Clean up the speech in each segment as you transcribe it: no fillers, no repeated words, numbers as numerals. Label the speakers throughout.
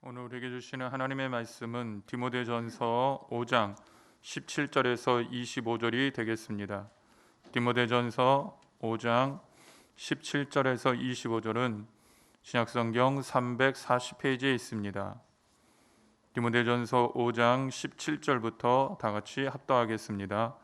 Speaker 1: 오늘 우리에게 주시는 하나님의 말씀은 디모데전서 5장 17절에서 25절이 되겠습니다. 디모데전서 5장 17절에서 25절은 신약성경 340페이지에 있습니다. 디모데전서 5장 17절부터 다 같이 합독하겠습니다.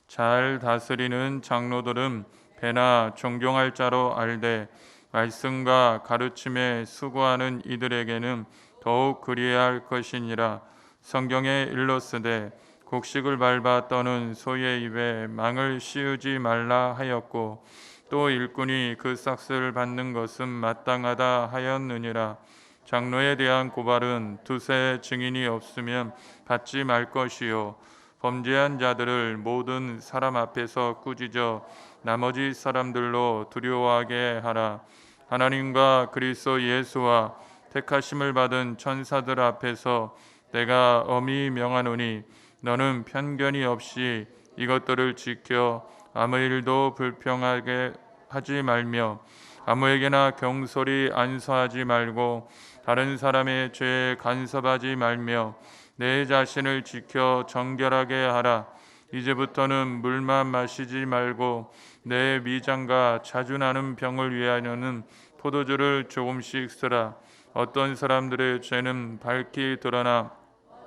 Speaker 1: 잘 다스리는 장로들은 배나 존경할 자로 알되 말씀과 가르침에 수고하는 이들에게는 더욱 그리해야 할 것이니라. 성경에 일렀으되 곡식을 밟아 떠는 소의 입에 망을 씌우지 말라 하였고 또 일꾼이 그 삭슬을 받는 것은 마땅하다 하였느니라. 장로에 대한 고발은 두세 증인이 없으면 받지 말 것이요 범죄한 자들을 모든 사람 앞에서 꾸짖어 나머지 사람들로 두려워하게 하라. 하나님과 그리스도 예수와 택하심을 받은 천사들 앞에서 내가 엄히 명하노니 너는 편견이 없이 이것들을 지켜 아무 일도 불평하게 하지 말며 아무에게나 경솔히 안서하지 말고 다른 사람의 죄에 간섭하지 말며 내 자신을 지켜 정결하게 하라. 이제부터는 물만 마시지 말고 내 미장과 자주 나는 병을 위하여는 포도주를 조금씩 쓰라. 어떤 사람들의 죄는 밝히 드러나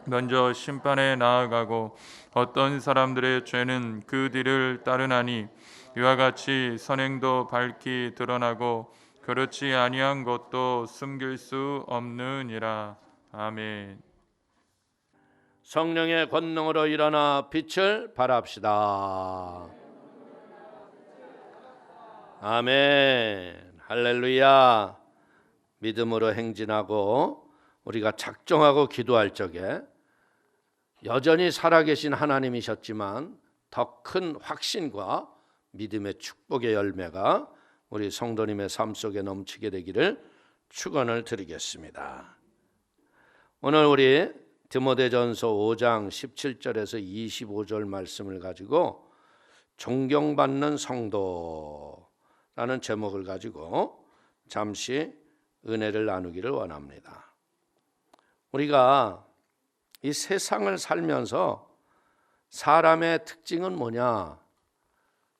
Speaker 1: 먼저 심판에 나아가고 어떤 사람들의 죄는 그 뒤를 따르나니 이와 같이 선행도 밝히 드러나고 그렇지 아니한 것도 숨길 수 없느니라. 아멘.
Speaker 2: 성령의 권능으로 일어나 빛을 발합시다. 아멘. 할렐루야. 믿음으로 행진하고 우리가 작정하고 기도할 적에 여전히 살아계신 하나님이셨지만 더 큰 확신과 믿음의 축복의 열매가 우리 성도님의 삶 속에 넘치게 되기를 축원을 드리겠습니다. 오늘 우리 디모데전서 5장 17절에서 25절 말씀을 가지고 존경받는 성도라는 제목을 가지고 잠시 은혜를 나누기를 원합니다. 우리가 이 세상을 살면서 사람의 특징은 뭐냐?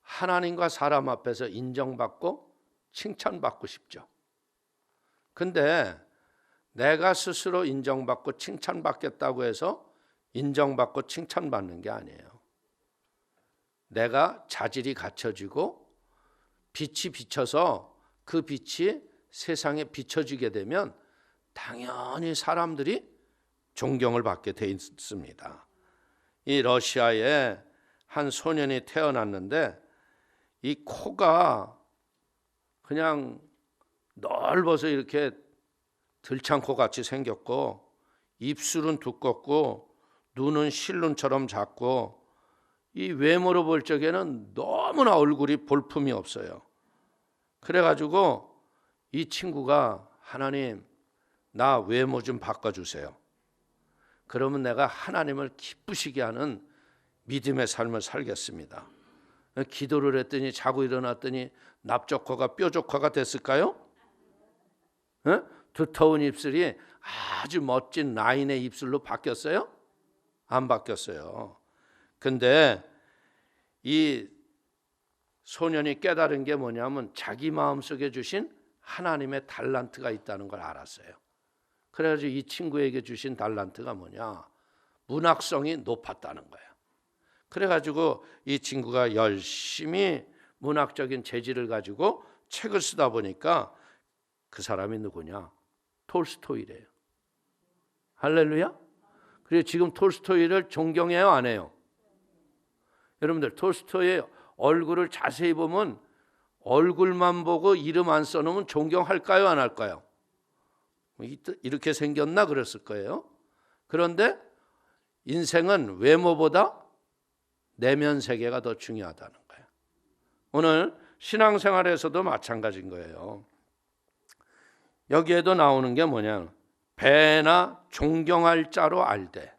Speaker 2: 하나님과 사람 앞에서 인정받고 칭찬받고 싶죠. 근데 내가 스스로 인정받고 칭찬받겠다고 해서 인정받고 칭찬받는 게 아니에요. 내가 자질이 갖춰지고 빛이 비쳐서 그 빛이 세상에 비춰지게 되면 당연히 사람들이 존경을 받게 돼 있습니다. 이 러시아에 한 소년이 태어났는데 이 코가 그냥 넓어서 이렇게 들창코 같이 생겼고 입술은 두껍고 눈은 실눈처럼 작고 이 외모로 볼 적에는 너무나 얼굴이 볼품이 없어요. 그래가지고 이 친구가 하나님 나 외모 좀 바꿔주세요. 그러면 내가 하나님을 기쁘시게 하는 믿음의 삶을 살겠습니다. 기도를 했더니 자고 일어났더니 납작화가 뾰족화가 됐을까요? 네? 두터운 입술이 아주 멋진 라인의 입술로 바뀌었어요? 안 바뀌었어요. 근데 이 소년이 깨달은 게 뭐냐면 자기 마음속에 주신 하나님의 달란트가 있다는 걸 알았어요. 그래가지고 이 친구에게 주신 달란트가 뭐냐? 문학성이 높았다는 거예요. 그래가지고 이 친구가 열심히 문학적인 재질을 가지고 책을 쓰다 보니까 그 사람이 누구냐? 톨스토이래요. 할렐루야? 그래서 지금 톨스토이를 존경해요, 안 해요? 여러분들 톨스토이의 얼굴을 자세히 보면 얼굴만 보고 이름 안 써놓으면 존경할까요, 안 할까요? 이렇게 생겼나 그랬을 거예요. 그런데 인생은 외모보다 내면 세계가 더 중요하다는 거예요. 오늘 신앙생활에서도 마찬가지인 거예요. 여기에도 나오는 게 뭐냐? 배나 존경할 자로 알되.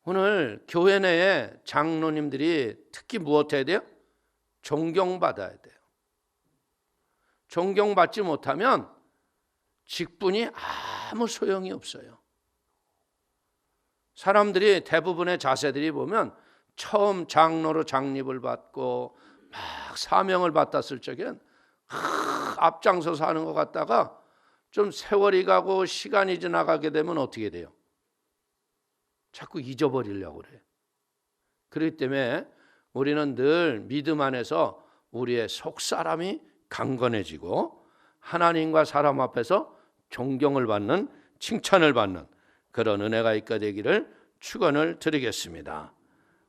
Speaker 2: 오늘 교회 내에 장로님들이 특히 무엇 해야 돼요? 존경받아야 돼요. 존경받지 못하면 직분이 아무 소용이 없어요. 사람들이 대부분의 자세들이 보면 처음 장로로 장립을 받고 막 사명을 받았을 적엔 앞장서서 하는 것 같다가 좀 세월이 가고 시간이 지나가게 되면 어떻게 돼요? 자꾸 잊어버리려고 그래요. 그렇기 때문에 우리는 늘 믿음 안에서 우리의 속사람이 강건해지고 하나님과 사람 앞에서 존경을 받는, 칭찬을 받는 그런 은혜가 있게 되기를 축원을 드리겠습니다.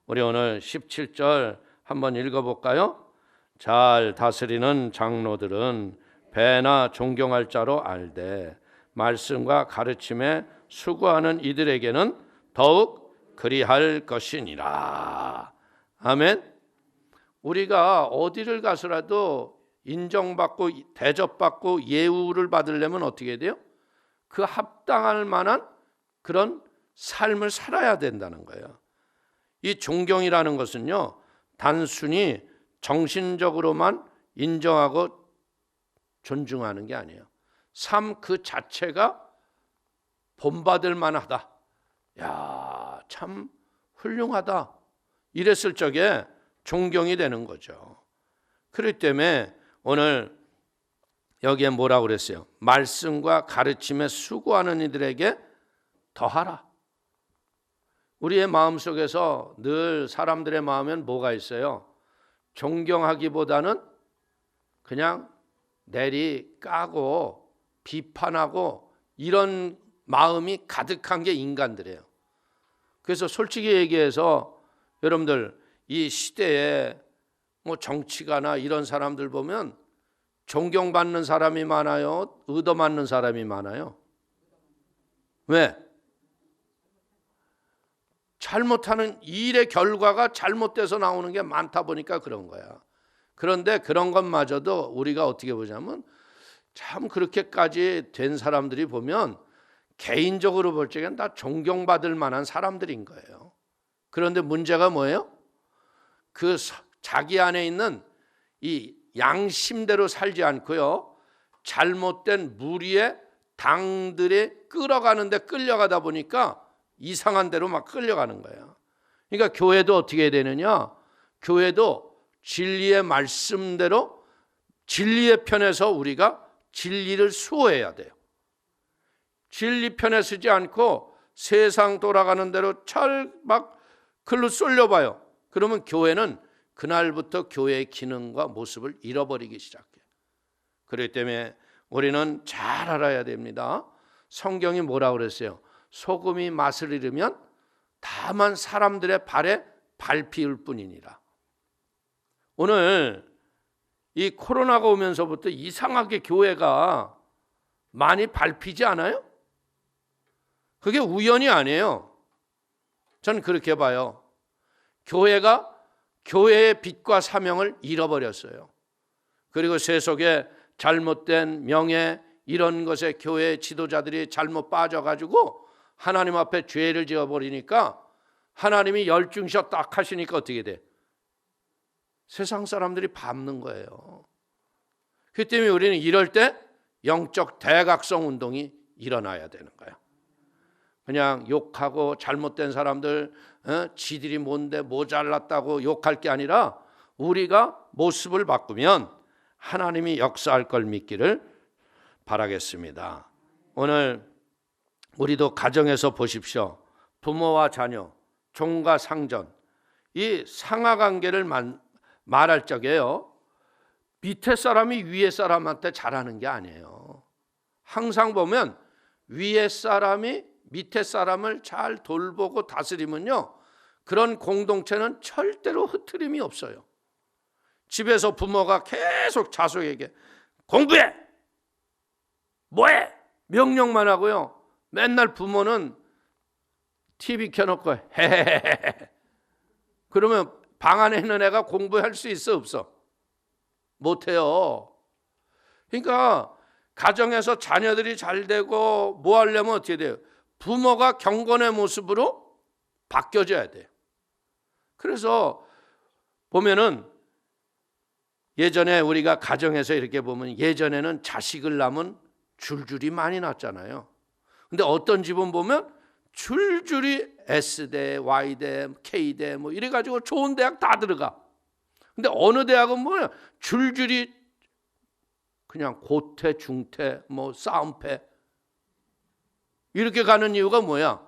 Speaker 2: 우리 오늘 17절 한번 읽어볼까요? 잘 다스리는 장로들은 배나 존경할 자로 알되 말씀과 가르침에 수고하는 이들에게는 더욱 그리할 것이니라. 아멘. 우리가 어디를 가서라도 인정받고 대접받고 예우를 받으려면 어떻게 돼요? 그 합당할 만한 그런 삶을 살아야 된다는 거예요. 이 존경이라는 것은요, 단순히 정신적으로만 인정하고 존중하는 게 아니에요. 삶 그 자체가 본받을 만하다. 야, 참 훌륭하다. 이랬을 적에 존경이 되는 거죠. 그렇기 때문에 오늘 여기에 뭐라고 그랬어요? 말씀과 가르침에 수고하는 이들에게 더하라. 우리의 마음속에서 늘 사람들의 마음엔 뭐가 있어요? 존경하기보다는 그냥 내리 까고 비판하고 이런 마음이 가득한 게 인간들이에요. 그래서 솔직히 얘기해서 여러분들 이 시대에 뭐 정치가나 이런 사람들 보면 존경받는 사람이 많아요? 얻어맞는 사람이 많아요? 왜? 잘못하는 일의 결과가 잘못돼서 나오는 게 많다 보니까 그런 거야. 그런데 그런 것마저도 우리가 어떻게 보자면 참 그렇게까지 된 사람들이 보면 개인적으로 볼 적엔 다 존경받을 만한 사람들인 거예요. 그런데 문제가 뭐예요? 그 자기 안에 있는 이 양심대로 살지 않고요, 잘못된 무리의 당들이 끌어가는데 끌려가다 보니까 이상한 대로 막 끌려가는 거예요. 그러니까 교회도 어떻게 해야 되느냐? 교회도 진리의 말씀대로 진리의 편에서 우리가 진리를 수호해야 돼요. 진리 편에 서지 않고 세상 돌아가는 대로 막 글로 쏠려봐요. 그러면 교회는 그날부터 교회의 기능과 모습을 잃어버리기 시작해요. 그렇기 때문에 우리는 잘 알아야 됩니다. 성경이 뭐라고 그랬어요? 소금이 맛을 잃으면 다만 사람들의 발에 밟힐 뿐이니라. 오늘 이 코로나가 오면서부터 이상하게 교회가 많이 밟히지 않아요? 그게 우연이 아니에요. 저는 그렇게 봐요. 교회가 교회의 빛과 사명을 잃어버렸어요. 그리고 세속에 잘못된 명예 이런 것에 교회 지도자들이 잘못 빠져가지고 하나님 앞에 죄를 지어버리니까 하나님이 열중셔 딱 하시니까 어떻게 돼? 세상 사람들이 밟는 거예요. 그 때문에 우리는 이럴 때 영적 대각성 운동이 일어나야 되는 거예요. 그냥 욕하고 잘못된 사람들 지들이 뭔데 모자랐다고 욕할 게 아니라 우리가 모습을 바꾸면 하나님이 역사할 걸 믿기를 바라겠습니다. 오늘 우리도 가정에서 보십시오. 부모와 자녀, 종과 상전, 이 상하관계를 말할 적에요, 밑에 사람이 위에 사람한테 잘하는 게 아니에요. 항상 보면 위에 사람이 밑에 사람을 잘 돌보고 다스리면요, 그런 공동체는 절대로 흐트림이 없어요. 집에서 부모가 계속 자손에게 공부해! 뭐해! 명령만 하고요, 맨날 부모는 TV 켜놓고 헤헤헤헤 그러면 방 안에 있는 애가 공부할 수 있어 없어? 못해요. 그러니까 가정에서 자녀들이 잘 되고 뭐 하려면 어떻게 돼요? 부모가 경건의 모습으로 바뀌어져야 돼요. 그래서 보면은 예전에 우리가 가정에서 이렇게 보면 예전에는 자식을 낳으면 줄줄이 많이 났잖아요. 근데 어떤 집은 보면 줄줄이 S대, Y대, K대 뭐 이래가지고 좋은 대학 다 들어가. 근데 어느 대학은 뭐냐, 줄줄이 그냥 고퇴, 중퇴, 뭐 싸움패 이렇게 가는 이유가 뭐야?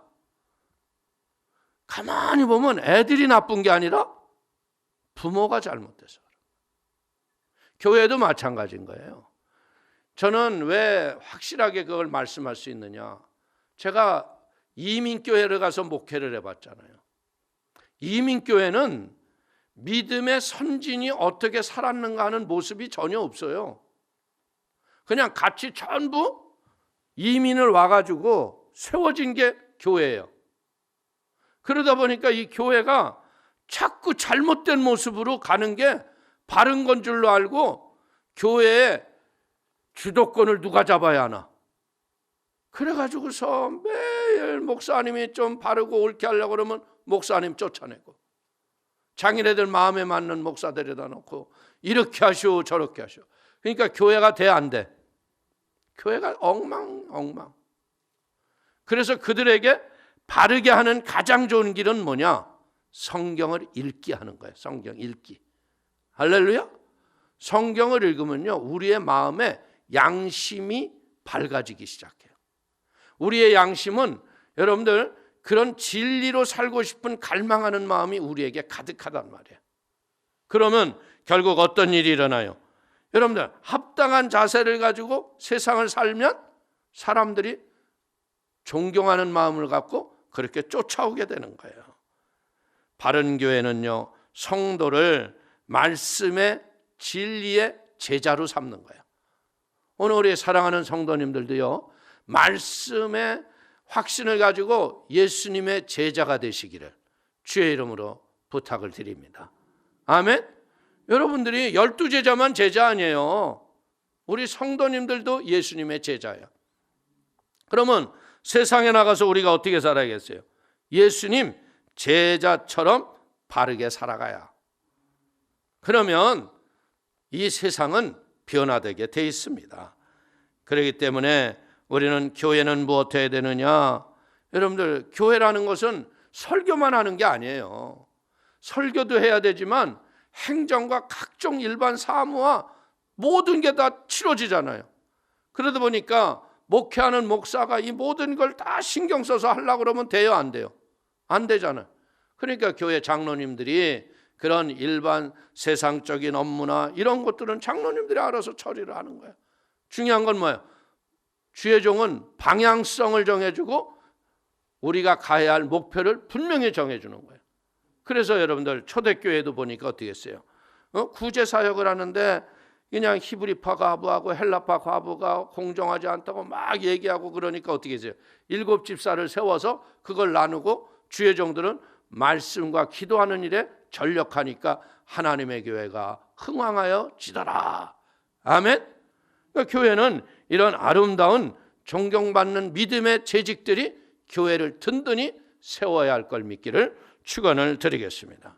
Speaker 2: 가만히 보면 애들이 나쁜 게 아니라 부모가 잘못돼서. 교회도 마찬가지인 거예요. 저는 왜 확실하게 그걸 말씀할 수 있느냐? 제가 이민교회를 가서 목회를 해봤잖아요. 이민교회는 믿음의 선진이 어떻게 살았는가 하는 모습이 전혀 없어요. 그냥 같이 전부 이민을 와가지고 세워진 게 교회예요. 그러다 보니까 이 교회가 자꾸 잘못된 모습으로 가는 게 바른 건 줄로 알고 교회의 주도권을 누가 잡아야 하나. 그래가지고서 매일 목사님이 좀 바르고 옳게 하려고 그러면 목사님 쫓아내고, 자기네들 마음에 맞는 목사 데려다 놓고 이렇게 하시오 저렇게 하시오. 그러니까 교회가 돼 안 돼? 교회가 엉망. 그래서 그들에게 바르게 하는 가장 좋은 길은 뭐냐? 성경을 읽기 하는 거예요. 성경 읽기. 할렐루야. 성경을 읽으면요, 우리의 마음에 양심이 밝아지기 시작해요. 우리의 양심은 여러분들 그런 진리로 살고 싶은 갈망하는 마음이 우리에게 가득하단 말이에요. 그러면 결국 어떤 일이 일어나요? 여러분들 합당한 자세를 가지고 세상을 살면 사람들이 존경하는 마음을 갖고 그렇게 쫓아오게 되는 거예요. 바른 교회는요, 성도를 말씀의 진리의 제자로 삼는 거예요. 오늘 우리 사랑하는 성도님들도요, 말씀의 확신을 가지고 예수님의 제자가 되시기를 주의 이름으로 부탁을 드립니다. 아멘. 여러분들이 12제자만 제자 아니에요. 우리 성도님들도 예수님의 제자예요. 그러면 세상에 나가서 우리가 어떻게 살아야겠어요? 예수님 제자처럼 바르게 살아가야. 그러면 이 세상은 변화되게 돼 있습니다. 그렇기 때문에 우리는 교회는 무엇 해야 되느냐? 여러분들 교회라는 것은 설교만 하는 게 아니에요. 설교도 해야 되지만 행정과 각종 일반 사무와 모든 게 다 치러지잖아요. 그러다 보니까 목회하는 목사가 이 모든 걸 다 신경 써서 하려고 그러면 돼요, 안 돼요? 안 되잖아요. 그러니까 교회 장로님들이 그런 일반 세상적인 업무나 이런 것들은 장로님들이 알아서 처리를 하는 거예요. 중요한 건 뭐예요? 주의 종은 방향성을 정해주고 우리가 가야 할 목표를 분명히 정해주는 거예요. 그래서 여러분들 초대교회도 보니까 어떻게 했어요? 구제사역을 하는데 그냥 히브리파 과부하고 헬라파 과부가 공정하지 않다고 막 얘기하고 그러니까 어떻게 했어요? 7집사를 세워서 그걸 나누고 주의 종들은 말씀과 기도하는 일에 전력하니까 하나님의 교회가 흥왕하여 지더라. 아멘. 그러니까 교회는 이런 아름다운 존경받는 믿음의 재직들이 교회를 든든히 세워야 할 걸 믿기를 축원을 드리겠습니다.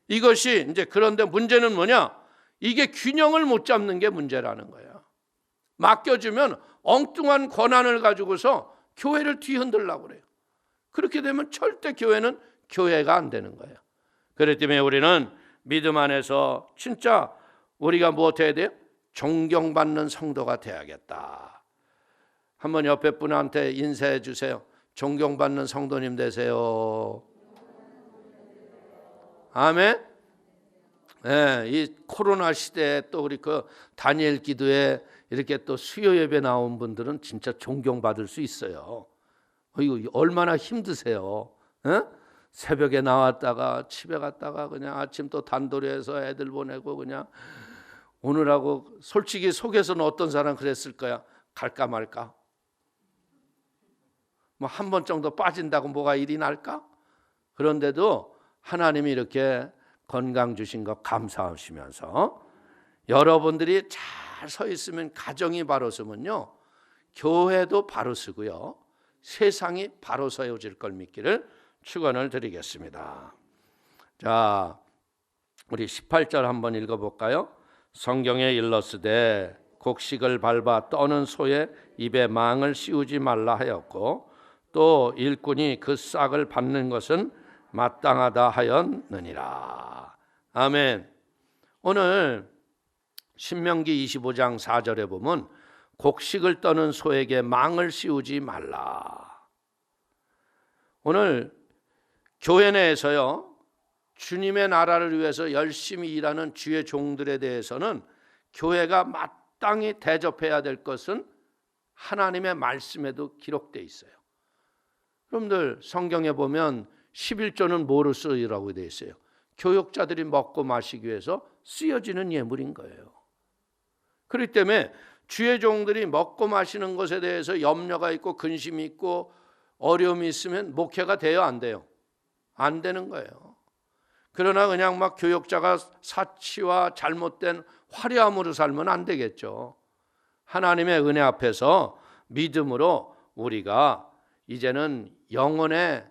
Speaker 2: 이것이 이제 그런데 문제는 뭐냐? 이게 균형을 못 잡는 게 문제라는 거예요. 맡겨주면 엉뚱한 권한을 가지고서 교회를 뒤흔들려고 그래요. 그렇게 되면 절대 교회는 교회가 안 되는 거예요. 그렇기 때문에 우리는 믿음 안에서 진짜 우리가 무엇 해야 돼요? 존경받는 성도가 돼야겠다. 한번 옆에 분한테 인사해 주세요. 존경받는 성도님 되세요. 아멘. 네, 이 코로나 시대에 또 우리 그 다니엘 기도에 이렇게 또 수요 예배 나온 분들은 진짜 존경받을 수 있어요. 이거 얼마나 힘드세요. 에? 새벽에 나왔다가 집에 갔다가 그냥 아침 또 단도리해서 애들 보내고 그냥 오늘하고 솔직히 속에서는 어떤 사람 그랬을 거야. 갈까 말까? 뭐 한 번 정도 빠진다고 뭐가 일이 날까? 그런데도 하나님이 이렇게 건강 주신 것 감사하시면서 여러분들이 잘 서 있으면 가정이 바로 서면요 교회도 바로 서고요 세상이 바로 서어질 걸 믿기를 축원을 드리겠습니다. 자, 우리 18절 한번 읽어볼까요? 성경에 일렀으되 곡식을 밟아 떠는 소의 입에 망을 씌우지 말라 하였고 또 일꾼이 그 싹을 받는 것은 마땅하다 하였느니라. 아멘. 오늘 신명기 25장 4절에 보면 곡식을 떠는 소에게 망을 씌우지 말라. 오늘 교회 내에서요, 주님의 나라를 위해서 열심히 일하는 주의 종들에 대해서는 교회가 마땅히 대접해야 될 것은 하나님의 말씀에도 기록되어 있어요. 여러분들 성경에 보면 11조는 뭐로 쓰이라고 되어 있어요? 교역자들이 먹고 마시기 위해서 쓰여지는 예물인 거예요. 그렇기 때문에 주의 종들이 먹고 마시는 것에 대해서 염려가 있고 근심이 있고 어려움이 있으면 목회가 돼요, 안 돼요? 안 되는 거예요. 그러나 그냥 막 교역자가 사치와 잘못된 화려함으로 살면 안 되겠죠. 하나님의 은혜 앞에서 믿음으로 우리가 이제는 영혼의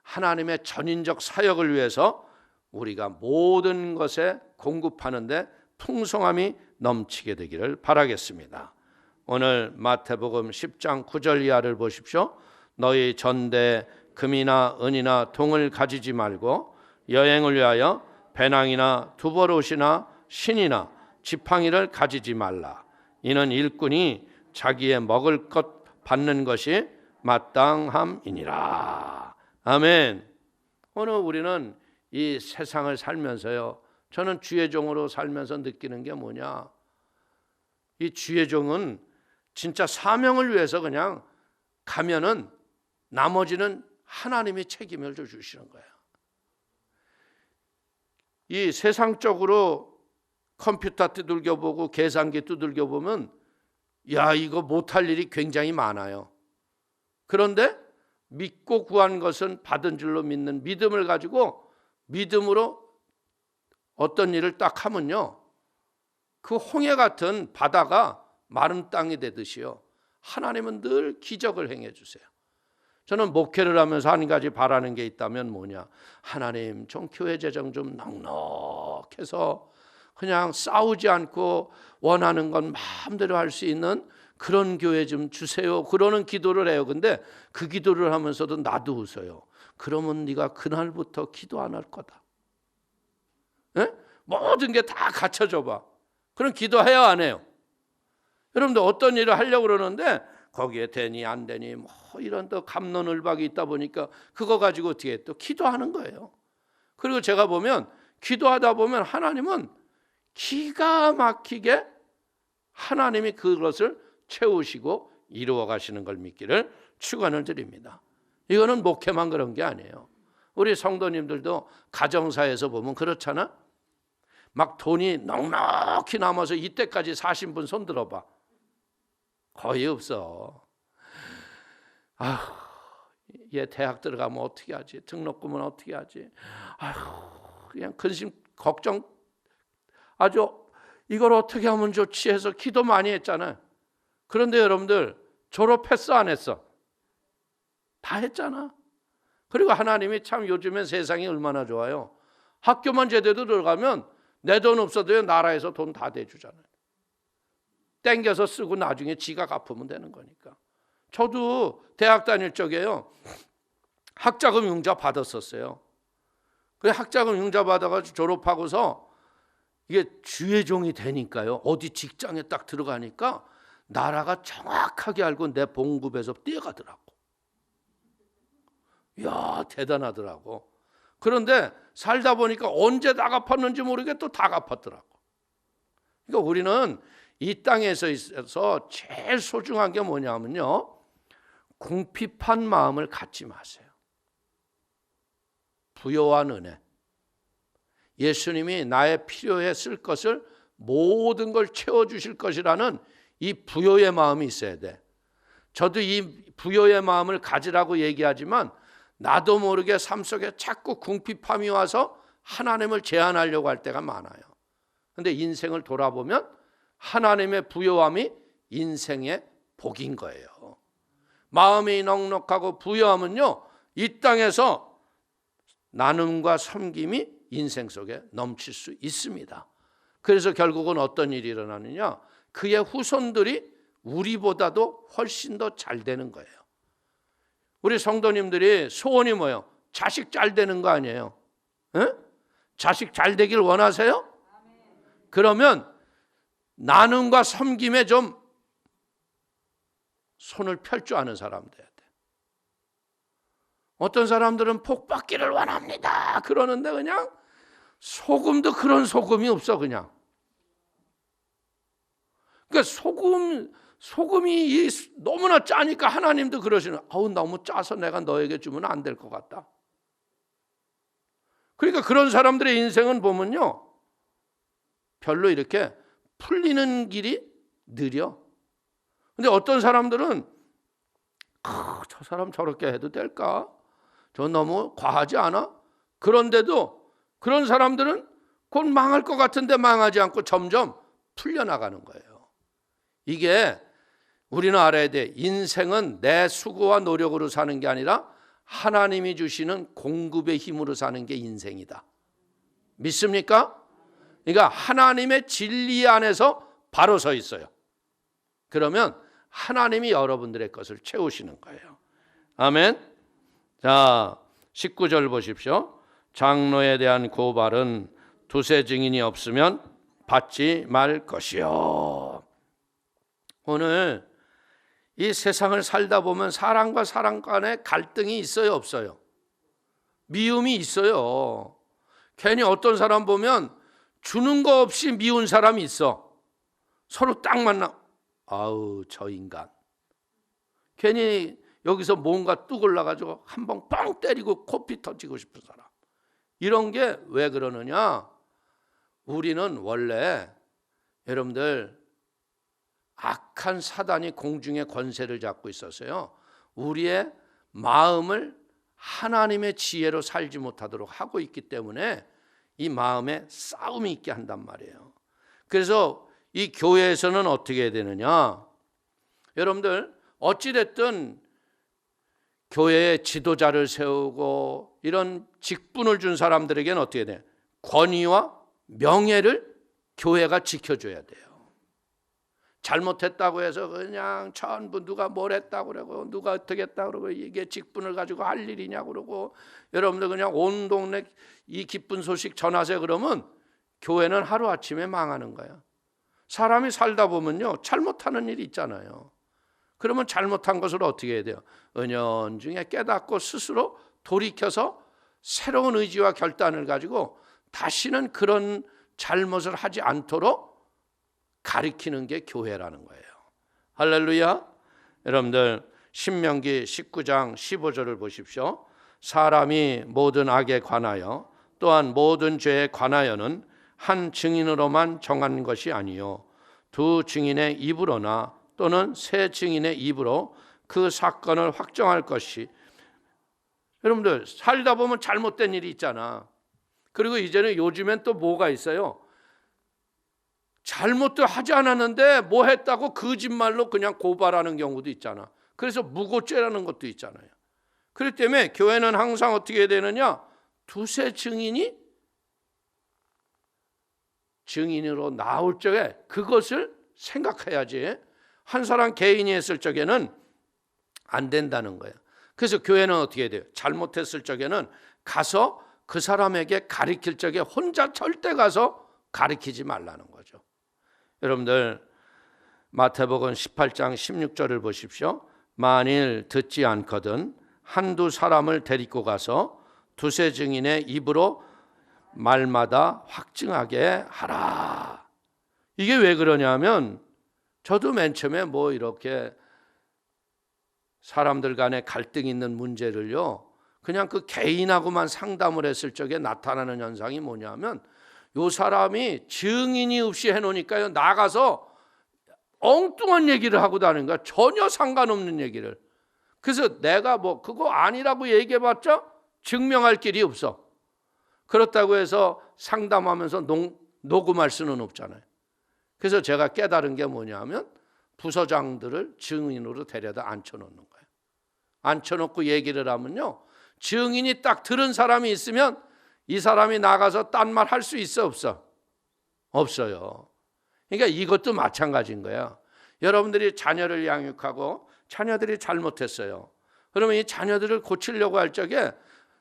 Speaker 2: 하나님의 전인적 사역을 위해서 우리가 모든 것에 공급하는데 풍성함이 넘치게 되기를 바라겠습니다. 오늘 마태복음 10장 9절 이하를 보십시오. 너희 전대에 금이나 은이나 동을 가지지 말고 여행을 위하여 배낭이나 두벌옷이나 신이나 지팡이를 가지지 말라. 이는 일꾼이 자기의 먹을 것 받는 것이 마땅함이니라. 아멘. 오늘 우리는 이 세상을 살면서요, 저는 주의 종으로 살면서 느끼는 게 뭐냐, 이 주의 종은 진짜 사명을 위해서 그냥 가면은 나머지는 하나님이 책임을 주시는 거예요. 이 세상적으로 컴퓨터 두들겨보고 계산기 두들겨보면 야, 이거 못할 일이 굉장히 많아요. 그런데 믿고 구한 것은 받은 줄로 믿는 믿음을 가지고 믿음으로 어떤 일을 딱 하면요, 그 홍해 같은 바다가 마른 땅이 되듯이요, 하나님은 늘 기적을 행해 주세요. 저는 목회를 하면서 한 가지 바라는 게 있다면 뭐냐, 하나님 좀 교회 재정 좀 넉넉해서 그냥 싸우지 않고 원하는 건 마음대로 할 수 있는 그런 교회 좀 주세요. 그러는 기도를 해요. 근데 그 기도를 하면서도 나도 웃어요. 그러면 네가 그날부터 기도 안 할 거다. 에? 모든 게 다 갖춰져 봐. 그럼 기도해요, 안 해요? 여러분들 어떤 일을 하려고 그러는데 거기에 되니 안 되니 뭐 이런 또 갑론을박이 있다 보니까 그거 가지고 어떻게 또 기도하는 거예요. 그리고 제가 보면 기도하다 보면 하나님은 기가 막히게 하나님이 그것을 채우시고 이루어 가시는 걸 믿기를 축원을 드립니다. 이거는 목회만 그런 게 아니에요. 우리 성도님들도 가정사에서 보면 그렇잖아. 막 돈이 넉넉히 남아서 이때까지 사신 분 손 들어봐. 거의 없어. 아휴, 얘 대학 들어가면 어떻게 하지? 등록금은 어떻게 하지? 아휴, 그냥 근심 걱정, 아주 이걸 어떻게 하면 좋지 해서 기도 많이 했잖아요. 그런데 여러분들 졸업했어, 안 했어? 다 했잖아. 그리고 하나님이 참 요즘엔 세상이 얼마나 좋아요. 학교만 제대로 들어가면 내 돈 없어도 나라에서 돈 다 대주잖아요. 땡겨서 쓰고 나중에 지가 갚으면 되는 거니까. 저도 대학 다닐 적에요, 학자금 융자 받았었어요. 그 학자금 융자 받아가지고 졸업하고서 이게 주의 종이 되니까요, 어디 직장에 딱 들어가니까 나라가 정확하게 알고 내 봉급에서 떼어가더라고. 이야, 대단하더라고. 그런데 살다 보니까 언제 다 갚았는지 모르게 또 다 갚았더라고. 그러니까 우리는 이 땅에서 있어서 제일 소중한 게 뭐냐면요, 궁핍한 마음을 갖지 마세요. 부요한 은혜. 예수님이 나의 필요에 쓸 것을 모든 걸 채워주실 것이라는 이 부요의 마음이 있어야 돼. 저도 이 부요의 마음을 가지라고 얘기하지만 나도 모르게 삶 속에 자꾸 궁핍함이 와서 하나님을 제한하려고 할 때가 많아요. 그런데 인생을 돌아보면 하나님의 부요함이 인생의 복인 거예요. 마음이 넉넉하고 부요하면요, 이 땅에서 나눔과 섬김이 인생 속에 넘칠 수 있습니다. 그래서 결국은 어떤 일이 일어나느냐, 그의 후손들이 우리보다도 훨씬 더 잘 되는 거예요. 우리 성도님들이 소원이 뭐예요? 자식 잘 되는 거 아니에요? 에? 자식 잘 되길 원하세요? 그러면 나눔과 섬김에 좀 손을 펼 줄 아는 사람 돼야 돼. 어떤 사람들은 복 받기를 원합니다 그러는데 그냥 소금도 그런 소금이 없어. 그냥 그러니까 소금이 너무나 짜니까 하나님도 그러시는, 아우 너무 짜서 내가 너에게 주면 안 될 것 같다. 그러니까 그런 사람들의 인생은 보면요, 별로 이렇게 풀리는 길이 느려. 근데 어떤 사람들은 저 사람 저렇게 해도 될까? 저 너무 과하지 않아? 그런데도 그런 사람들은 곧 망할 것 같은데 망하지 않고 점점 풀려나가는 거예요. 이게 우리는 알아야 돼. 인생은 내 수고와 노력으로 사는 게 아니라 하나님이 주시는 공급의 힘으로 사는 게 인생이다. 믿습니까? 그러니까 하나님의 진리 안에서 바로 서 있어요. 그러면 하나님이 여러분들의 것을 채우시는 거예요. 아멘. 자, 19절 보십시오. 장로에 대한 고발은 두세 증인이 없으면 받지 말 것이요. 오늘 이 세상을 살다 보면 사람과 사람 간에 갈등이 있어요, 없어요? 미움이 있어요. 괜히 어떤 사람 보면 주는 거 없이 미운 사람이 있어. 서로 딱 만나, 아우 저 인간. 괜히 여기서 뭔가 뚝 올라가지고 한 번 뻥 때리고 코피 터지고 싶은 사람. 이런 게 왜 그러느냐? 우리는 원래 여러분들 악한 사단이 공중의 권세를 잡고 있어서요, 우리의 마음을 하나님의 지혜로 살지 못하도록 하고 있기 때문에 이 마음에 싸움이 있게 한단 말이에요. 그래서 이 교회에서는 어떻게 해야 되느냐? 여러분들 어찌됐든 교회에 지도자를 세우고 이런 직분을 준 사람들에게는 어떻게 해야 돼요? 권위와 명예를 교회가 지켜줘야 돼요. 잘못했다고 해서 그냥 전부 누가 뭘 했다고 그러고 누가 어떻게 했다고 그러고 이게 직분을 가지고 할 일이냐고 그러고 여러분들 그냥 온 동네 이 기쁜 소식 전하세요 그러면 교회는 하루아침에 망하는 거야. 사람이 살다 보면요, 잘못하는 일이 있잖아요. 그러면 잘못한 것을 어떻게 해야 돼요? 은연중에 깨닫고 스스로 돌이켜서 새로운 의지와 결단을 가지고 다시는 그런 잘못을 하지 않도록 가리키는 게 교회라는 거예요. 할렐루야. 여러분들 신명기 19장 15절을 보십시오. 사람이 모든 악에 관하여 또한 모든 죄에 관하여는 한 증인으로만 정한 것이 아니요 두 증인의 입으로나 또는 세 증인의 입으로 그 사건을 확정할 것이. 여러분들 살다 보면 잘못된 일이 있잖아. 그리고 이제는 요즘엔 또 뭐가 있어요? 잘못도 하지 않았는데 뭐 했다고 거짓말로 그냥 고발하는 경우도 있잖아. 그래서 무고죄라는 것도 있잖아요. 그렇기 때문에 교회는 항상 어떻게 해야 되느냐? 두세 증인이 증인으로 나올 적에 그것을 생각해야지 한 사람 개인이 했을 적에는 안 된다는 거예요. 그래서 교회는 어떻게 해야 돼요? 잘못했을 적에는 가서 그 사람에게 가르칠 적에 혼자 절대 가서 가르치지 말라는 거죠. 여러분들 마태복음 18장 16절을 보십시오. 만일 듣지 않거든 한두 사람을 데리고 가서 두세 증인의 입으로 말마다 확증하게 하라. 이게 왜 그러냐면 저도 맨 처음에 뭐 이렇게 사람들 간에 갈등이 있는 문제를요, 그냥 그 개인하고만 상담을 했을 적에 나타나는 현상이 뭐냐면 요 사람이 증인이 없이 해놓으니까요, 나가서 엉뚱한 얘기를 하고 다니는 거야. 전혀 상관없는 얘기를. 그래서 내가 뭐 그거 아니라고 얘기해봤자 증명할 길이 없어. 그렇다고 해서 상담하면서 녹음할 수는 없잖아요. 그래서 제가 깨달은 게 뭐냐면 부서장들을 증인으로 데려다 앉혀놓는 거예요. 앉혀놓고 얘기를 하면요, 증인이 딱 들은 사람이 있으면 이 사람이 나가서 딴 말 할 수 있어, 없어? 없어요. 그러니까 이것도 마찬가지인 거예요. 여러분들이 자녀를 양육하고 자녀들이 잘못했어요. 그러면 이 자녀들을 고치려고 할 적에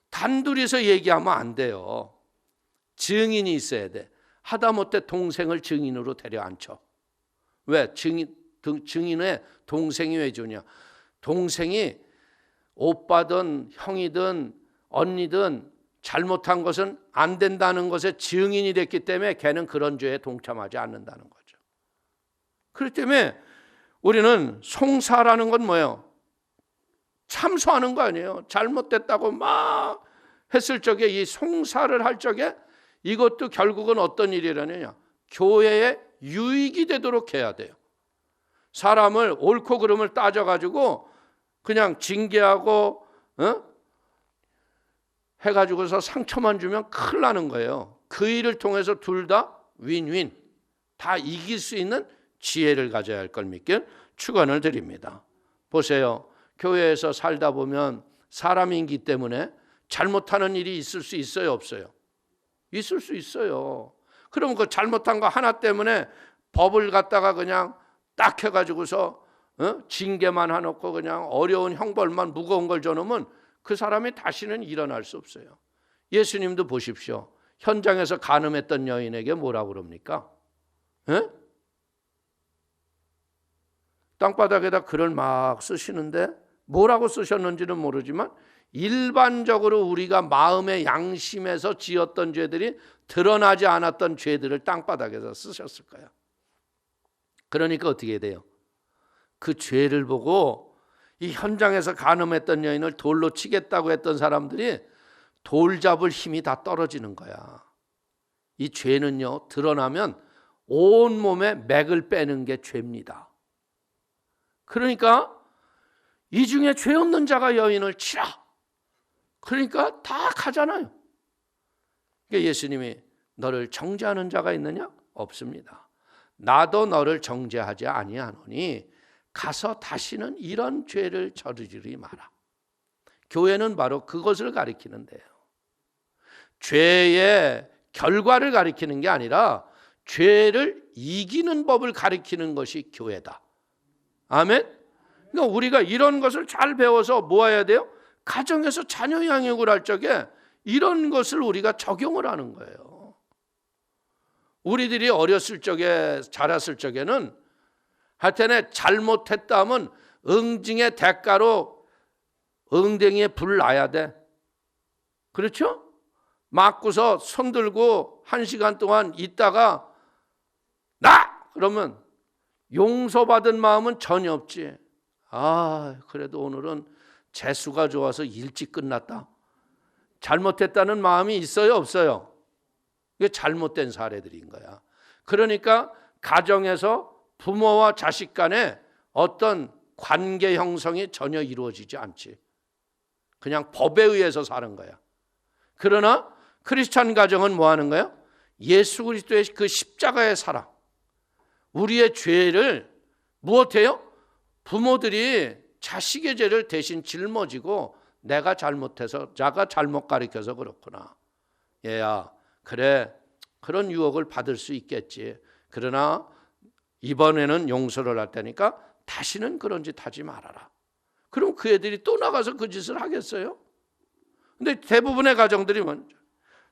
Speaker 2: 단둘이서 얘기하면 안 돼요. 증인이 있어야 돼. 하다못해 동생을 증인으로 데려앉혀. 왜? 증인의 동생이 왜 주냐? 동생이 오빠든 형이든 언니든 잘못한 것은 안 된다는 것에 증인이 됐기 때문에 걔는 그런 죄에 동참하지 않는다는 거죠. 그렇기 때문에 우리는 송사라는 건 뭐예요? 참소하는 거 아니에요. 잘못됐다고 막 했을 적에 이 송사를 할 적에 이것도 결국은 어떤 일이라느냐? 교회에 유익이 되도록 해야 돼요. 사람을 옳고 그름을 따져가지고 그냥 징계하고 해가지고서 상처만 주면 큰일 나는 거예요. 그 일을 통해서 둘 다 윈윈, 다 이길 수 있는 지혜를 가져야 할 걸 믿길 축원을 드립니다. 보세요. 교회에서 살다 보면 사람이기 때문에 잘못하는 일이 있을 수 있어요, 없어요? 있을 수 있어요. 그럼 그 잘못한 거 하나 때문에 법을 갖다가 그냥 딱 해가지고서 징계만 해놓고 그냥 어려운 형벌만 무거운 걸 줘놓으면 그 사람이 다시는 일어날 수 없어요. 예수님도 보십시오. 현장에서 간음했던 여인에게 뭐라고 그럽니까? 땅바닥에다 글을 막 쓰시는데 뭐라고 쓰셨는지는 모르지만 일반적으로 우리가 마음의 양심에서 지었던 죄들이 드러나지 않았던 죄들을 땅바닥에서 쓰셨을 거예요. 그러니까 어떻게 돼요? 그 죄를 보고 이 현장에서 간음했던 여인을 돌로 치겠다고 했던 사람들이 돌 잡을 힘이 다 떨어지는 거야. 이 죄는요, 드러나면 온몸에 맥을 빼는 게 죄입니다. 그러니까 이 중에 죄 없는 자가 여인을 치라. 그러니까 다 가잖아요. 그러니까 예수님이 너를 정죄하는 자가 있느냐? 없습니다. 나도 너를 정죄하지 아니하노니 가서 다시는 이런 죄를 저지르지 마라. 교회는 바로 그것을 가리키는데요. 죄의 결과를 가리키는 게 아니라 죄를 이기는 법을 가리키는 것이 교회다. 아멘? 그러니까 우리가 이런 것을 잘 배워서 뭐 해야 돼요? 가정에서 자녀 양육을 할 적에 이런 것을 우리가 적용을 하는 거예요. 우리들이 어렸을 적에 자랐을 적에는 하여튼에 잘못했다 하면 응징의 대가로 응댕이에 불 놔야 돼. 그렇죠? 맞고서 손 들고 1시간 동안 있다가 나! 그러면 용서받은 마음은 전혀 없지. 아, 그래도 오늘은 재수가 좋아서 일찍 끝났다. 잘못했다는 마음이 있어요, 없어요? 이게 잘못된 사례들인 거야. 그러니까 가정에서 부모와 자식 간에 어떤 관계 형성이 전혀 이루어지지 않지. 그냥 법에 의해서 사는 거야. 그러나 크리스찬 가정은 뭐 하는 거야? 예수 그리스도의 그 십자가의 사랑, 우리의 죄를 무엇해요? 부모들이 자식의 죄를 대신 짊어지고 내가 잘못해서 자가 잘못 가르쳐서 그렇구나. 얘야, 그래, 그런 유혹을 받을 수 있겠지. 그러나 이번에는 용서를 할 테니까 다시는 그런 짓 하지 말아라. 그럼 그 애들이 또 나가서 그 짓을 하겠어요? 근데 대부분의 가정들이 먼저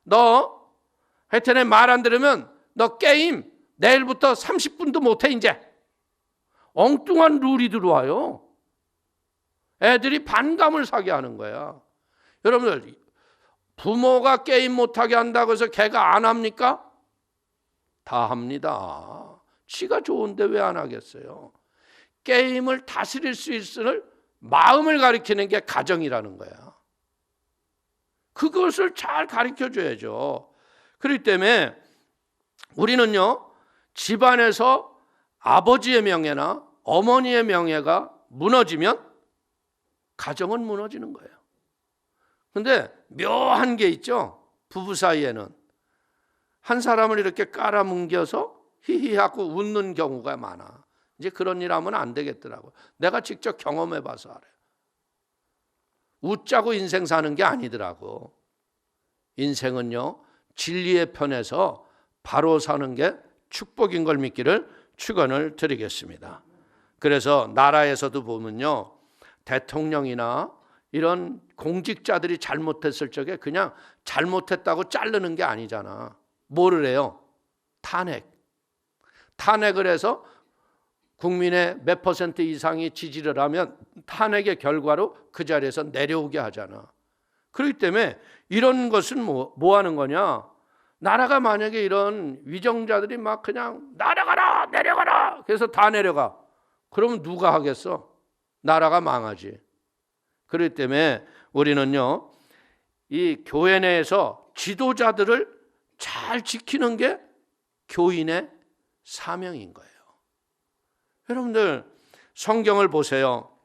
Speaker 2: 너 하여튼에 말 안 들으면 너 게임 내일부터 30분도 못해 이제. 엉뚱한 룰이 들어와요. 애들이 반감을 사게 하는 거야. 여러분들, 부모가 게임 못하게 한다고 해서 걔가 안 합니까? 다 합니다. 지가 좋은데 왜 안 하겠어요? 게임을 다스릴 수 있을 마음을 가리키는 게 가정이라는 거야. 그것을 잘 가르쳐줘야죠. 그렇기 때문에 우리는요, 집안에서 아버지의 명예나 어머니의 명예가 무너지면 가정은 무너지는 거예요. 그런데 묘한 게 있죠. 부부 사이에는 한 사람을 이렇게 깔아뭉겨서 히히하고 웃는 경우가 많아. 이제 그런 일 하면 안 되겠더라고. 내가 직접 경험해 봐서 알아요. 웃자고 인생 사는 게 아니더라고. 인생은요, 진리의 편에서 바로 사는 게 축복인 걸 믿기를 축원을 드리겠습니다. 그래서 나라에서도 보면요, 대통령이나 이런 공직자들이 잘못했을 적에 그냥 잘못했다고 자르는 게 아니잖아. 뭐를 해요? 탄핵을 해서 국민의 몇 퍼센트 이상이 지지를 하면 탄핵의 결과로 그 자리에서 내려오게 하잖아. 그렇기 때문에 이런 것은 뭐 하는 거냐? 나라가 만약에 이런 위정자들이 막 그냥 내려가라 내려가라 그래서 다 내려가. 그러면 누가 하겠어? 나라가 망하지. 그렇기 때문에 우리는요, 이 교회 내에서 지도자들을 잘 지키는 게 교인의 사명인 거예요. 여러분들 성경을 보세요.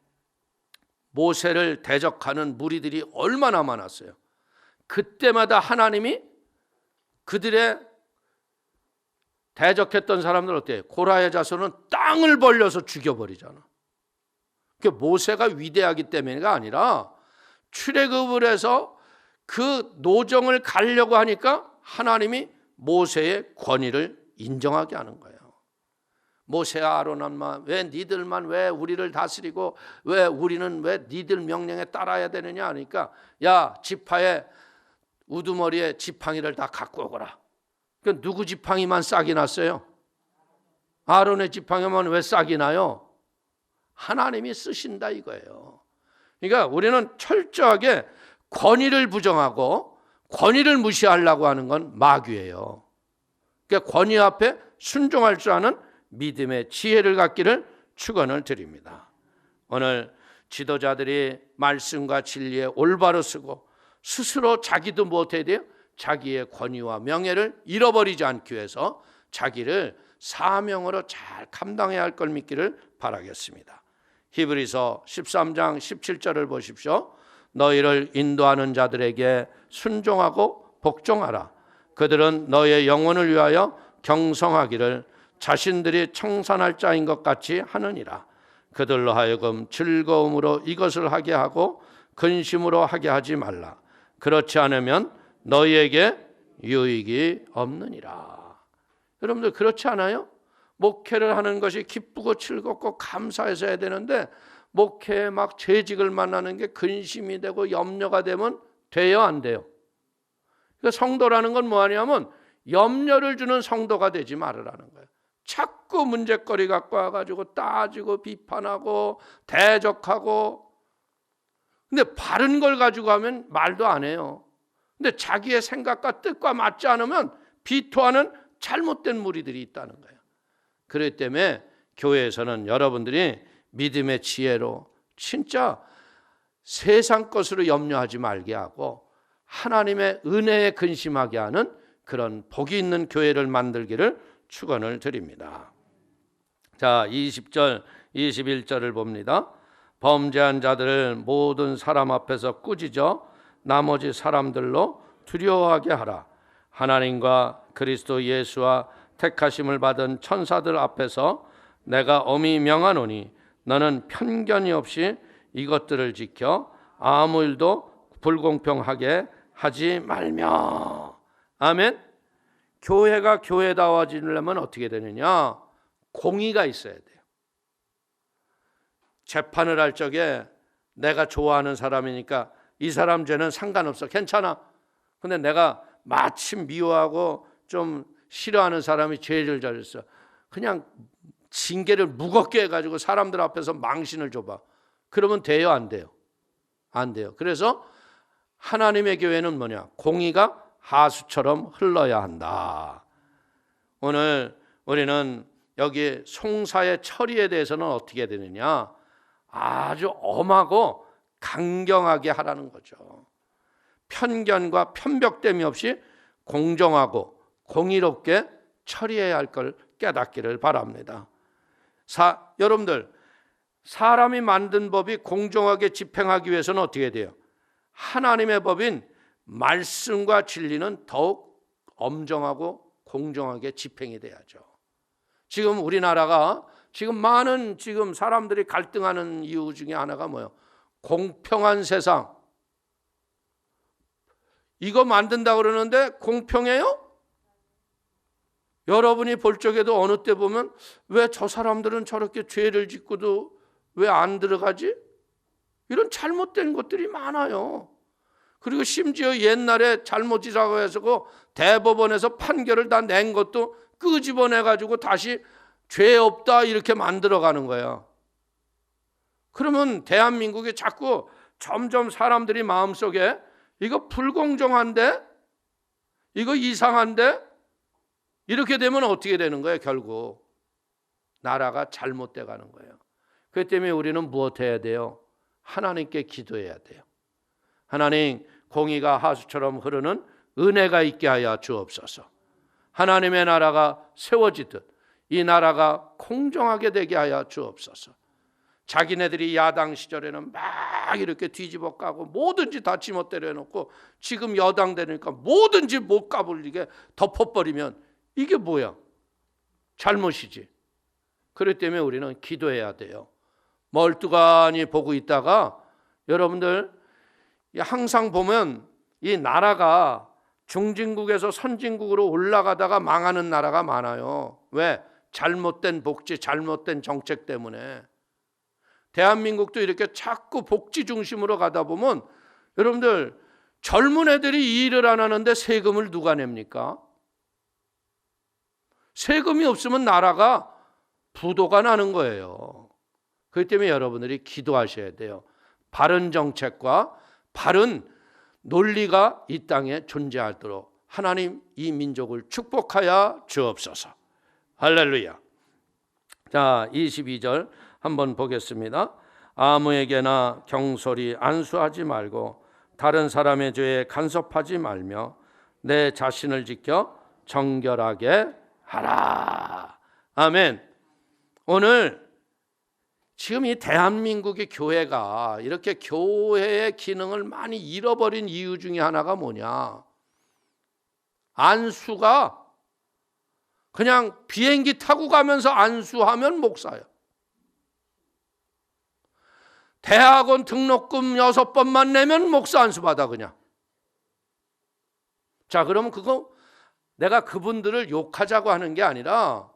Speaker 2: 모세를 대적하는 무리들이 얼마나 많았어요. 그때마다 하나님이 그들의 대적했던 사람들 어때요? 고라의 자손은 땅을 벌려서 죽여버리잖아. 그 모세가 위대하기 때문에가 아니라 출애굽을 해서 그 노정을 가려고 하니까 하나님이 모세의 권위를 인정하게 하는 거예요. 모세와 아론만 왜 니들만 왜 우리를 다스리고 왜 우리는 왜 니들 명령에 따라야 되느냐 하니까 야 지파의 우두머리에 지팡이를 다 갖고 오거라. 그 누구 지팡이만 싹이 났어요? 아론의 지팡이만 왜 싹이 나요? 하나님이 쓰신다 이거예요. 그러니까 우리는 철저하게 권위를 부정하고 권위를 무시하려고 하는 건 마귀예요. 그러니까 권위 앞에 순종할 줄 아는 믿음의 지혜를 갖기를 축원을 드립니다. 오늘 지도자들이 말씀과 진리에 올바로 쓰고 스스로 자기도 못해야 돼요. 자기의 권위와 명예를 잃어버리지 않기 위해서 자기를 사명으로 잘 감당해야 할 걸 믿기를 바라겠습니다. 히브리서 13장 17절을 보십시오. 너희를 인도하는 자들에게 순종하고 복종하라. 그들은 너의 영혼을 위하여 경성하기를 자신들이 청산할 자인 것 같이 하느니라. 그들로 하여금 즐거움으로 이것을 하게 하고 근심으로 하게 하지 말라. 그렇지 않으면 너희에게 유익이 없느니라. 여러분들 그렇지 않아요? 목회를 하는 것이 기쁘고 즐겁고 감사해서 해야 되는데 목회에 막 재직을 만나는 게 근심이 되고 염려가 되면 돼요, 안 돼요? 그러니까 성도라는 건 뭐하냐면 염려를 주는 성도가 되지 말으라는 거예요. 자꾸 문제거리 갖고 와가지고 따지고 비판하고 대적하고, 근데 바른 걸 가지고 하면 말도 안 해요. 근데 자기의 생각과 뜻과 맞지 않으면 비토하는 잘못된 무리들이 있다는 거예요. 그렇기 때문에 교회에서는 여러분들이 믿음의 지혜로 진짜 세상 것으로 염려하지 말게 하고 하나님의 은혜에 근심하게 하는 그런 복이 있는 교회를 만들기를 축원을 드립니다. 자, 20절, 21절을 봅니다. 범죄한 자들을 모든 사람 앞에서 꾸짖어 나머지 사람들로 두려워하게 하라. 하나님과 그리스도 예수와 택하심을 받은 천사들 앞에서 내가 엄히 명하노니 너는 편견이 없이 이것들을 지켜 아무 일도 불공평하게 하지 말며. 아멘. 교회가 교회다워지려면 어떻게 되느냐? 공의가 있어야 돼요. 재판을 할 적에 내가 좋아하는 사람이니까 이 사람 죄는 상관없어, 괜찮아. 근데 내가 마침 미워하고 좀 싫어하는 사람이 죄를 저질렀어. 그냥 징계를 무겁게 해가지고 사람들 앞에서 망신을 줘봐. 그러면 돼요, 안 돼요? 안 돼요. 그래서 하나님의 교회는 뭐냐? 공의가 하수처럼 흘러야 한다. 오늘 우리는 여기 송사의 처리에 대해서는 어떻게 되느냐? 아주 엄하고 강경하게 하라는 거죠. 편견과 편벽됨이 없이 공정하고 공의롭게 처리해야 할 걸 깨닫기를 바랍니다. 여러분들, 사람이 만든 법이 공정하게 집행하기 위해서는 어떻게 돼요? 하나님의 법인 말씀과 진리는 더욱 엄정하고 공정하게 집행이 돼야죠. 지금 우리나라가 지금 많은 사람들이 갈등하는 이유 중에 하나가 뭐예요? 공평한 세상. 이거 만든다고 그러는데 공평해요? 여러분이 볼 적에도 어느 때 보면 왜 저 사람들은 저렇게 죄를 짓고도 왜 안 들어가지? 이런 잘못된 것들이 많아요. 그리고 심지어 옛날에 잘못이라고 해서 그 대법원에서 판결을 다 낸 것도 끄집어내가지고 다시 죄 없다 이렇게 만들어가는 거예요. 그러면 대한민국이 자꾸 점점 사람들이 마음속에 이거 불공정한데? 이거 이상한데? 이렇게 되면 어떻게 되는 거예요? 결국 나라가 잘못돼 가는 거예요. 그렇기 때문에 우리는 무엇 해야 돼요? 하나님께 기도해야 돼요. 하나님, 공의가 하수처럼 흐르는 은혜가 있게 하여 주옵소서. 하나님의 나라가 세워지듯 이 나라가 공정하게 되게 하여 주옵소서. 자기네들이 야당 시절에는 막 이렇게 뒤집어 까고 뭐든지 다 지멋대로 해놓고 지금 여당 되니까 뭐든지 못 까불리게 덮어버리면 이게 뭐야? 잘못이지. 그렇기 때문에 우리는 기도해야 돼요. 멀뚱하니 보고 있다가 여러분들 항상 보면 이 나라가 중진국에서 선진국으로 올라가다가 망하는 나라가 많아요. 왜? 잘못된 복지, 잘못된 정책 때문에. 대한민국도 이렇게 자꾸 복지 중심으로 가다 보면 여러분들 젊은 애들이 이 일을 안 하는데 세금을 누가 냅니까? 세금이 없으면 나라가 부도가 나는 거예요. 그렇기 때문에 여러분들이 기도하셔야 돼요. 바른 정책과 바른 논리가 이 땅에 존재하도록 하나님 이 민족을 축복하여 주옵소서. 할렐루야. 자, 22절 한번 보겠습니다. 아무에게나 경솔히 안수하지 말고 다른 사람의 죄에 간섭하지 말며 내 자신을 지켜 정결하게 하라. 아멘. 오늘 지금 이 대한민국의 교회가 이렇게 교회의 기능을 많이 잃어버린 이유 중에 하나가 뭐냐? 안수가 그냥 비행기 타고 가면서 안수하면 목사예요. 대학원 등록금 6번만 내면 목사 안수 받아 그냥. 자, 그러면 그거 내가 그분들을 욕하자고 하는 게 아니라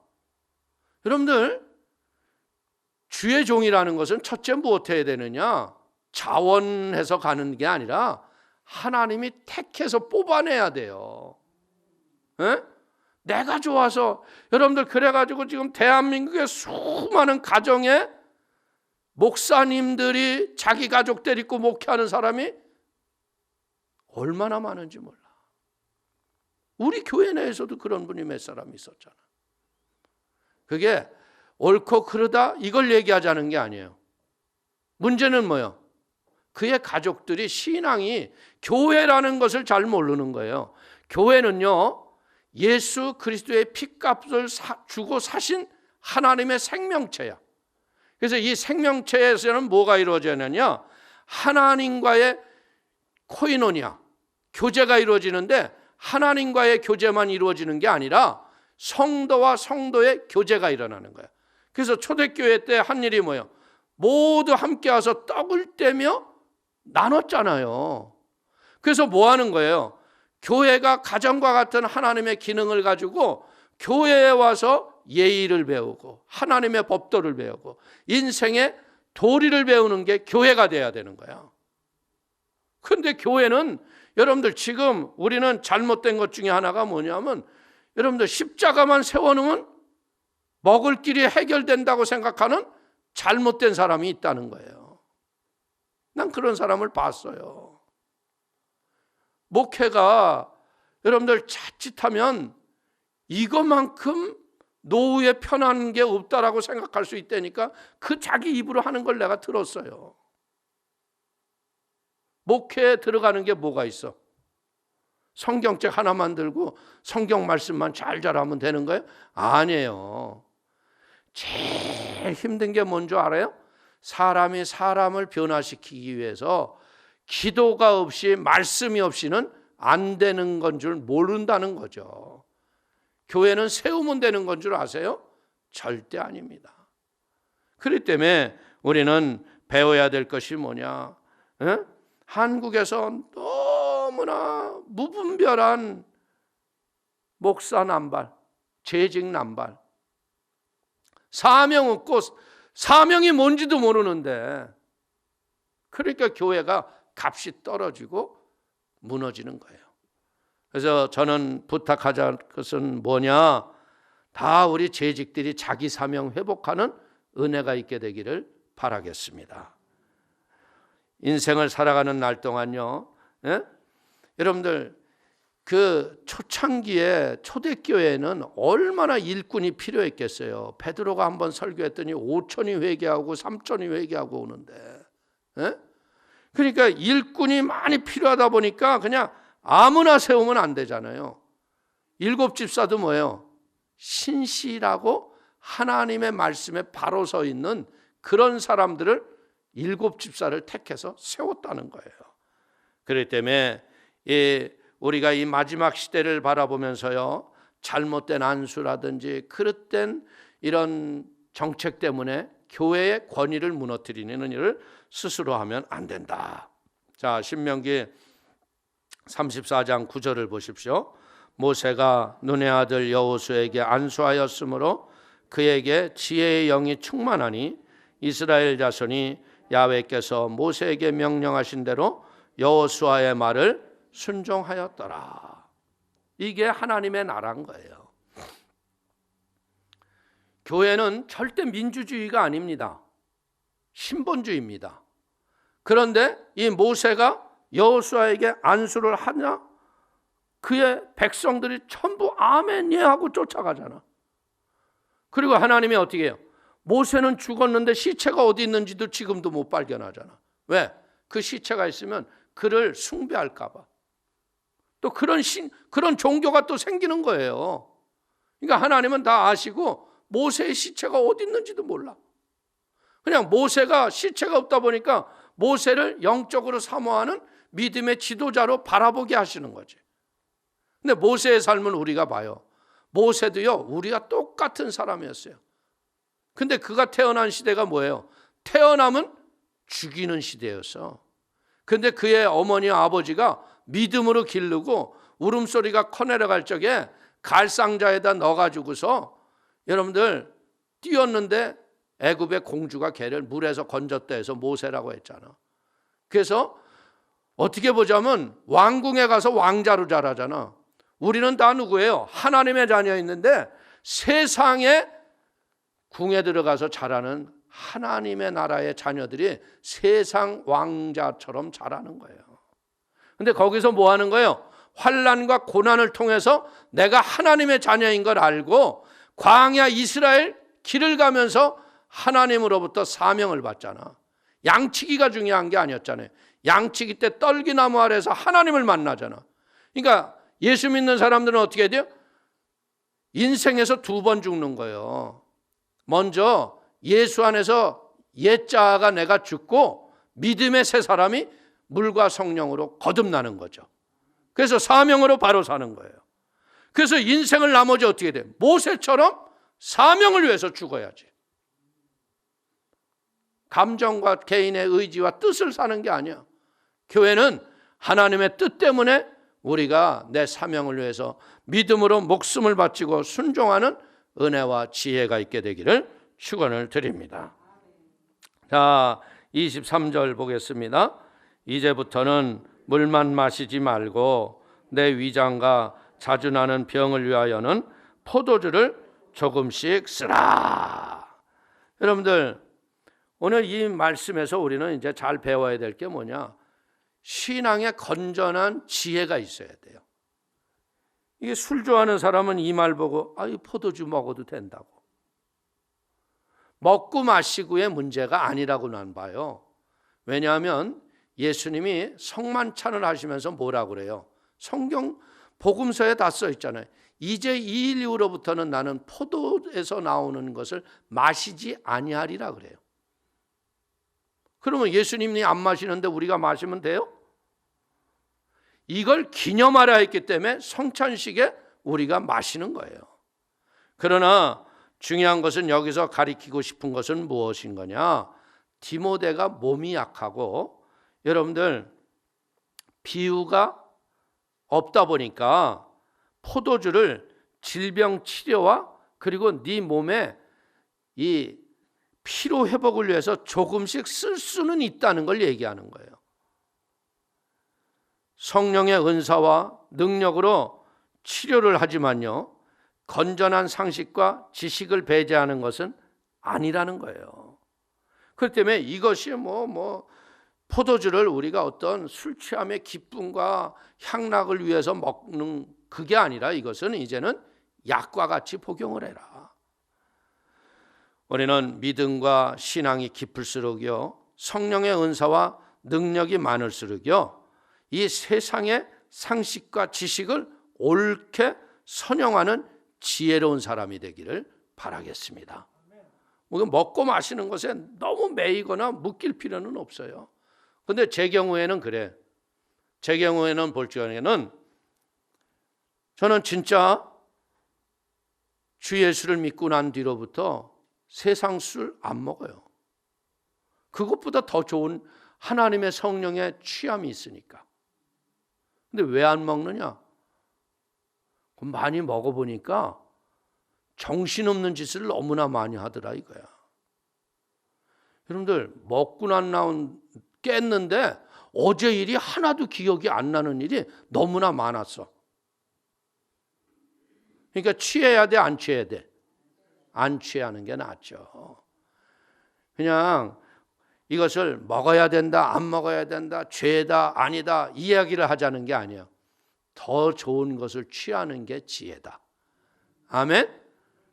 Speaker 2: 여러분들 주의 종이라는 것은 첫째 무엇 해야 되느냐? 자원해서 가는 게 아니라 하나님이 택해서 뽑아내야 돼요. 에? 내가 좋아서 여러분들 그래가지고 지금 대한민국의 수많은 가정에 목사님들이 자기 가족 데리고 목회하는 사람이 얼마나 많은지 몰라. 우리 교회 내에서도 그런 분이 몇 사람 있었잖아. 그게 옳고 그르다 이걸 얘기하자는 게 아니에요. 문제는 뭐예요? 그의 가족들이 신앙이 교회라는 것을 잘 모르는 거예요. 교회는요, 예수 그리스도의 피값을 주고 사신 하나님의 생명체야. 그래서 이 생명체에서는 뭐가 이루어지느냐? 하나님과의 코이노니아, 교제가 이루어지는데 하나님과의 교제만 이루어지는 게 아니라 성도와 성도의 교제가 일어나는 거야. 그래서 초대교회 때 한 일이 뭐예요? 모두 함께 와서 떡을 떼며 나눴잖아요. 그래서 뭐 하는 거예요? 교회가 가정과 같은 하나님의 기능을 가지고 교회에 와서 예의를 배우고 하나님의 법도를 배우고 인생의 도리를 배우는 게 교회가 돼야 되는 거야. 그런데 교회는 여러분들 지금 우리는 잘못된 것 중에 하나가 뭐냐면 여러분들 십자가만 세워놓으면 먹을 길이 해결된다고 생각하는 잘못된 사람이 있다는 거예요. 난 그런 사람을 봤어요. 목회가 여러분들 자칫하면 이것만큼 노후에 편한 게 없다라고 생각할 수 있다니까 그 자기 입으로 하는 걸 내가 들었어요. 목회에 들어가는 게 뭐가 있어? 성경책 하나만 들고 성경 말씀만 잘 하면 되는 거예요? 아니에요. 제일 힘든 게 뭔지 알아요? 사람이 사람을 변화시키기 위해서 기도가 없이 말씀이 없이는 안 되는 건 줄 모른다는 거죠. 교회는 세우면 되는 건 줄 아세요? 절대 아닙니다. 그렇기 때문에 우리는 배워야 될 것이 뭐냐? 한국에서 너무나 무분별한 목사 남발, 재직 남발. 사명 없고 사명이 뭔지도 모르는데 그러니까 교회가 값이 떨어지고 무너지는 거예요. 그래서 저는 부탁하자 것은 뭐냐? 다 우리 재직들이 자기 사명 회복하는 은혜가 있게 되기를 바라겠습니다. 인생을 살아가는 날 동안요, 예? 여러분들 그 초창기에 초대교회에는 얼마나 일꾼이 필요했겠어요. 베드로가 한번 설교했더니 5천이 회개하고 3천이 회개하고 오는데, 예? 그러니까 일꾼이 많이 필요하다 보니까 그냥 아무나 세우면 안 되잖아요. 일곱 집사도 뭐예요? 신실하고 하나님의 말씀에 바로 서 있는 그런 사람들을 일곱 집사를 택해서 세웠다는 거예요. 그렇기 때문에 우리가 이 마지막 시대를 바라보면서요, 잘못된 안수라든지 그릇된 이런 정책 때문에 교회의 권위를 무너뜨리는 일을 스스로 하면 안 된다. 자, 신명기 34장 9절을 보십시오. 모세가 눈의 아들 여호수에게 안수하였으므로 그에게 지혜의 영이 충만하니 이스라엘 자손이 야훼께서 모세에게 명령하신 대로 여호수아의 말을 순종하였더라. 이게 하나님의 나라인 거예요. 교회는 절대 민주주의가 아닙니다. 신본주의입니다. 그런데 이 모세가 여호수아에게 안수를 하냐? 그의 백성들이 전부 아멘 예 하고 쫓아가잖아. 그리고 하나님이 어떻게 해요? 모세는 죽었는데 시체가 어디 있는지도 지금도 못 발견하잖아. 왜? 그 시체가 있으면 그를 숭배할까 봐. 또 그런 종교가 또 생기는 거예요. 그러니까 하나님은 다 아시고 모세의 시체가 어디 있는지도 몰라. 그냥 모세가 시체가 없다 보니까 모세를 영적으로 사모하는 믿음의 지도자로 바라보게 하시는 거지. 근데 모세의 삶은 우리가 봐요. 모세도요, 우리가 똑같은 사람이었어요. 근데 그가 태어난 시대가 뭐예요? 태어나면 죽이는 시대였어. 근데 그의 어머니와 아버지가 믿음으로 기르고 울음소리가 커내려갈 적에 갈상자에다 넣어가지고서 여러분들 뛰었는데 애굽의 공주가 걔를 물에서 건졌다 해서 모세라고 했잖아. 그래서 어떻게 보자면 왕궁에 가서 왕자로 자라잖아. 우리는 다 누구예요? 하나님의 자녀였는데 세상에 궁에 들어가서 자라는 하나님의 나라의 자녀들이 세상 왕자처럼 자라는 거예요. 근데 거기서 뭐 하는 거예요? 환난과 고난을 통해서 내가 하나님의 자녀인 걸 알고 광야 이스라엘 길을 가면서 하나님으로부터 사명을 받잖아. 양치기가 중요한 게 아니었잖아요. 양치기 때 떨기나무 아래에서 하나님을 만나잖아. 그러니까 예수 믿는 사람들은 어떻게 해야 돼요? 인생에서 2번 죽는 거예요. 먼저 예수 안에서 옛자가 내가 죽고 믿음의 새 사람이 물과 성령으로 거듭나는 거죠. 그래서 사명으로 바로 사는 거예요. 그래서 인생을 나머지 어떻게 돼? 모세처럼 사명을 위해서 죽어야지. 감정과 개인의 의지와 뜻을 사는 게 아니야. 교회는 하나님의 뜻 때문에 우리가 내 사명을 위해서 믿음으로 목숨을 바치고 순종하는 은혜와 지혜가 있게 되기를 축원을 드립니다. 자, 23절 보겠습니다. 이제부터는 물만 마시지 말고 내 위장과 자주 나는 병을 위하여는 포도주를 조금씩 쓰라. 여러분들, 오늘 이 말씀에서 우리는 이제 잘 배워야 될 게 뭐냐? 신앙에 건전한 지혜가 있어야 돼요. 이게 술 좋아하는 사람은 이 말 보고 포도주 먹어도 된다고. 먹고 마시고의 문제가 아니라고 난 봐요. 왜냐하면 예수님이 성만찬을 하시면서 뭐라고 그래요? 성경 복음서에 다 써 있잖아요. 이제 이 일 이후로부터는 나는 포도에서 나오는 것을 마시지 아니하리라 그래요. 그러면 예수님이 안 마시는데 우리가 마시면 돼요? 이걸 기념하려 했기 때문에 성찬식에 우리가 마시는 거예요. 그러나 중요한 것은 여기서 가리키고 싶은 것은 무엇인 거냐? 디모데가 몸이 약하고 여러분들 비유가 없다 보니까 포도주를 질병 치료와 그리고 네 몸에 이 피로 회복을 위해서 조금씩 쓸 수는 있다는 걸 얘기하는 거예요. 성령의 은사와 능력으로 치료를 하지만요, 건전한 상식과 지식을 배제하는 것은 아니라는 거예요. 그렇기 때문에 이것이 포도주를 우리가 어떤 술 취함의 기쁨과 향락을 위해서 먹는 그게 아니라 이것은 이제는 약과 같이 복용을 해라. 우리는 믿음과 신앙이 깊을수록요, 성령의 은사와 능력이 많을수록요, 이 세상의 상식과 지식을 옳게 선용하는 지혜로운 사람이 되기를 바라겠습니다. 먹고 마시는 것에 너무 매이거나 묶일 필요는 없어요. 근데 제 경우에는 그래. 제 경우에는 볼 적에는 저는 진짜 주 예수를 믿고 난 뒤로부터 세상 술 안 먹어요. 그것보다 더 좋은 하나님의 성령의 취함이 있으니까. 근데 왜 안 먹느냐? 많이 먹어보니까 정신없는 짓을 너무나 많이 하더라 이거야. 여러분들 먹고 나온 깼는데 어제 일이 하나도 기억이 안 나는 일이 너무나 많았어. 그러니까 취해야 돼, 안 취해야 돼? 안 취하는 게 낫죠. 그냥 이것을 먹어야 된다, 안 먹어야 된다, 죄다, 아니다 이 이야기를 하자는 게 아니에요. 더 좋은 것을 취하는 게 지혜다. 아멘?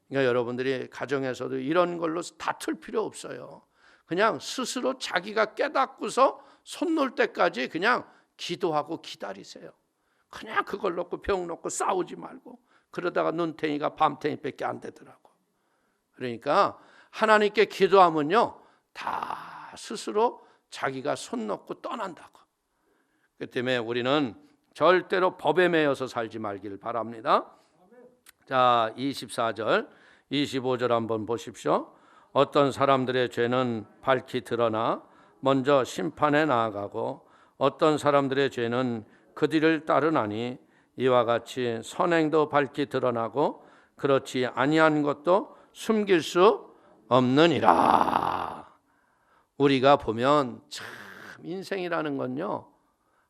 Speaker 2: 그러니까 여러분들이 가정에서도 이런 걸로 다툴 필요 없어요. 그냥 스스로 자기가 깨닫고서 손 놓을 때까지 그냥 기도하고 기다리세요. 그냥 그걸 놓고 병 놓고 싸우지 말고. 그러다가 눈탱이가 밤탱이밖에 안 되더라고. 그러니까 하나님께 기도하면요, 다 스스로 자기가 손 놓고 떠난다고. 그 때문에 우리는 절대로 법에 매여서 살지 말기를 바랍니다. 자, 24절, 25절 한번 보십시오. 어떤 사람들의 죄는 밝히 드러나 먼저 심판에 나아가고 어떤 사람들의 죄는 그 뒤를 따르나니 이와 같이 선행도 밝히 드러나고 그렇지 아니한 것도 숨길 수 없느니라. 우리가 보면 참 인생이라는 건요,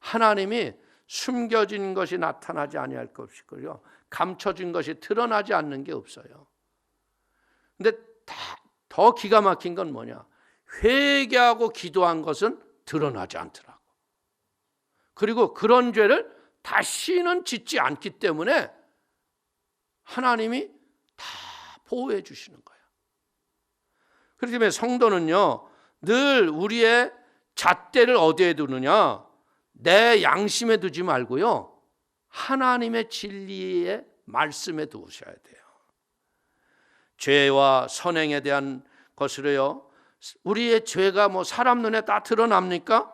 Speaker 2: 하나님이 숨겨진 것이 나타나지 아니할 것이고요, 감춰진 것이 드러나지 않는 게 없어요. 근데 더 기가 막힌 건 뭐냐? 회개하고 기도한 것은 드러나지 않더라고. 그리고 그런 죄를 다시는 짓지 않기 때문에 하나님이 다 보호해 주시는 거예요. 그렇기 때문에 성도는요, 늘 우리의 잣대를 어디에 두느냐? 내 양심에 두지 말고요, 하나님의 진리의 말씀에 두셔야 돼요. 죄와 선행에 대한 것으로요, 우리의 죄가 사람 눈에 다 드러납니까?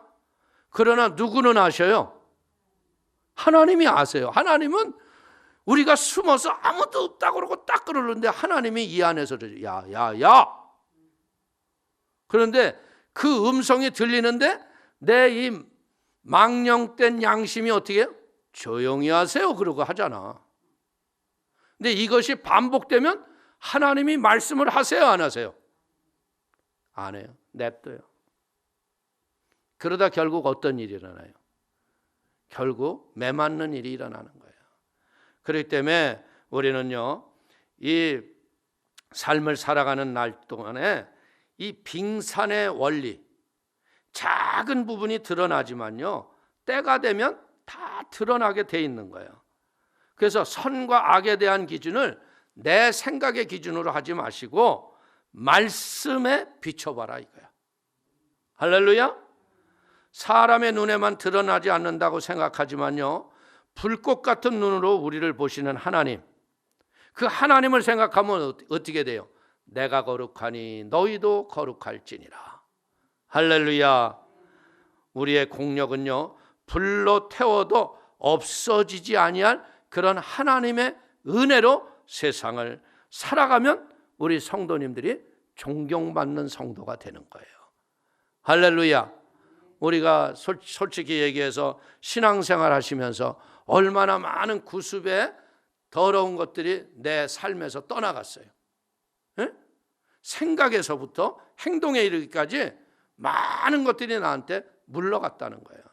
Speaker 2: 그러나 누구는 아셔요? 하나님이 아세요. 하나님은 우리가 숨어서 아무도 없다고 그러고 딱 그러는데 하나님이 이 안에서 야. 그런데 그 음성이 들리는데 내 이 망령된 양심이 어떻게 해요? 조용히 하세요 그러고 하잖아. 근데 이것이 반복되면 하나님이 말씀을 하세요, 안 하세요? 안 해요. 냅둬요. 그러다 결국 어떤 일이 일어나요? 결국 매맞는 일이 일어나는 거예요. 그렇기 때문에 우리는요, 이 삶을 살아가는 날 동안에 이 빙산의 원리, 작은 부분이 드러나지만요, 때가 되면 다 드러나게 돼 있는 거예요. 그래서 선과 악에 대한 기준을 내 생각의 기준으로 하지 마시고 말씀에 비춰봐라 이거야. 할렐루야. 사람의 눈에만 드러나지 않는다고 생각하지만요, 불꽃 같은 눈으로 우리를 보시는 하나님, 그 하나님을 생각하면 어떻게 돼요? 내가 거룩하니 너희도 거룩할지니라. 할렐루야. 우리의 공력은요, 불로 태워도 없어지지 아니할 그런 하나님의 은혜로 세상을 살아가면 우리 성도님들이 존경받는 성도가 되는 거예요. 할렐루야. 우리가 솔직히 얘기해서 신앙생활 하시면서 얼마나 많은 구습에 더러운 것들이 내 삶에서 떠나갔어요. 예? 생각에서부터 행동에 이르기까지 많은 것들이 나한테 물러갔다는 거예요.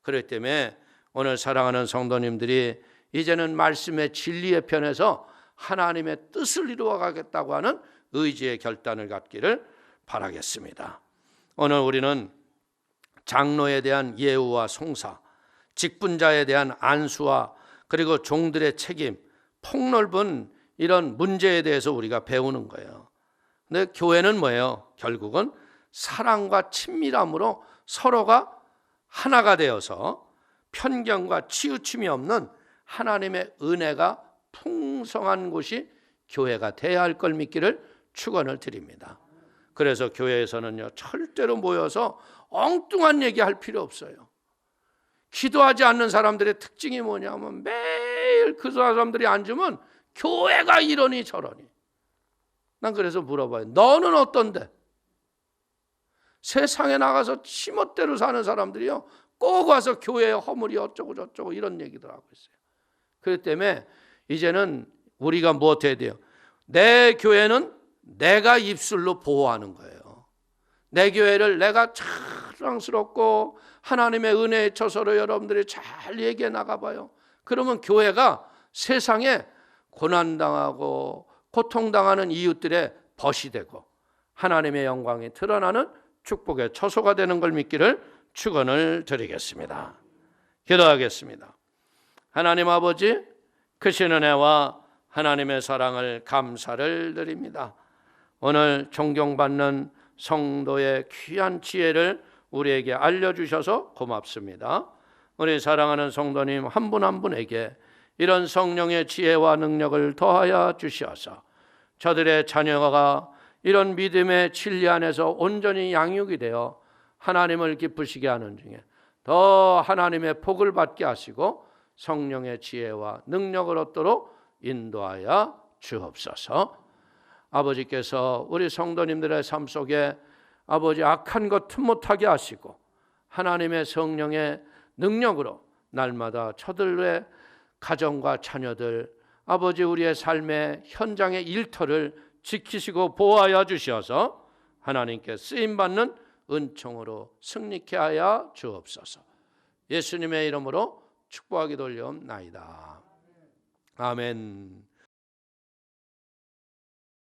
Speaker 2: 그렇기 때문에 오늘 사랑하는 성도님들이 이제는 말씀의 진리의 편에서 하나님의 뜻을 이루어가겠다고 하는 의지의 결단을 갖기를 바라겠습니다. 오늘 우리는 장로에 대한 예우와 송사, 직분자에 대한 안수와 그리고 종들의 책임, 폭넓은 이런 문제에 대해서 우리가 배우는 거예요. 근데 교회는 뭐예요? 결국은 사랑과 친밀함으로 서로가 하나가 되어서 편견과 치우침이 없는 하나님의 은혜가 풍성한 곳이 교회가 돼야 할 걸 믿기를 축원을 드립니다. 그래서 교회에서는요, 절대로 모여서 엉뚱한 얘기할 필요 없어요. 기도하지 않는 사람들의 특징이 뭐냐면 매일 그 사람들이 앉으면 교회가 이러니 저러니. 난 그래서 물어봐요. 너는 어떤데? 세상에 나가서 지멋대로 사는 사람들이요, 꼭 와서 교회에 허물이 어쩌고 저쩌고 이런 얘기들 하고 있어요. 그렇기 때문에 이제는 우리가 무엇 해야 돼요? 내 교회는 내가 입술로 보호하는 거예요. 내 교회를 내가 자랑스럽고 하나님의 은혜의 처소로 여러분들이 잘 얘기해 나가봐요. 그러면 교회가 세상에 고난당하고 고통당하는 이웃들의 벗이 되고 하나님의 영광이 드러나는 축복의 처소가 되는 걸 믿기를 축원을 드리겠습니다. 기도하겠습니다. 하나님 아버지, 크신 은혜와 하나님의 사랑을 감사를 드립니다. 오늘 존경받는 성도의 귀한 지혜를 우리에게 알려주셔서 고맙습니다. 우리 사랑하는 성도님 한 분 한 분에게 이런 성령의 지혜와 능력을 더하여 주시어서 저들의 자녀가 이런 믿음의 진리 안에서 온전히 양육이 되어 하나님을 기쁘시게 하는 중에 더 하나님의 복을 받게 하시고 성령의 지혜와 능력을 얻도록 인도하여 주옵소서. 아버지께서 우리 성도님들의 삶 속에 아버지 악한 것 틈못하게 하시고 하나님의 성령의 능력으로 날마다 저들의 가정과 자녀들, 아버지 우리의 삶의 현장의 일터를 지키시고 보호하여 주셔서 하나님께 쓰임받는 은총으로 승리케 하여 주옵소서. 예수님의 이름으로 축복하기 돌려옵나이다. 아멘.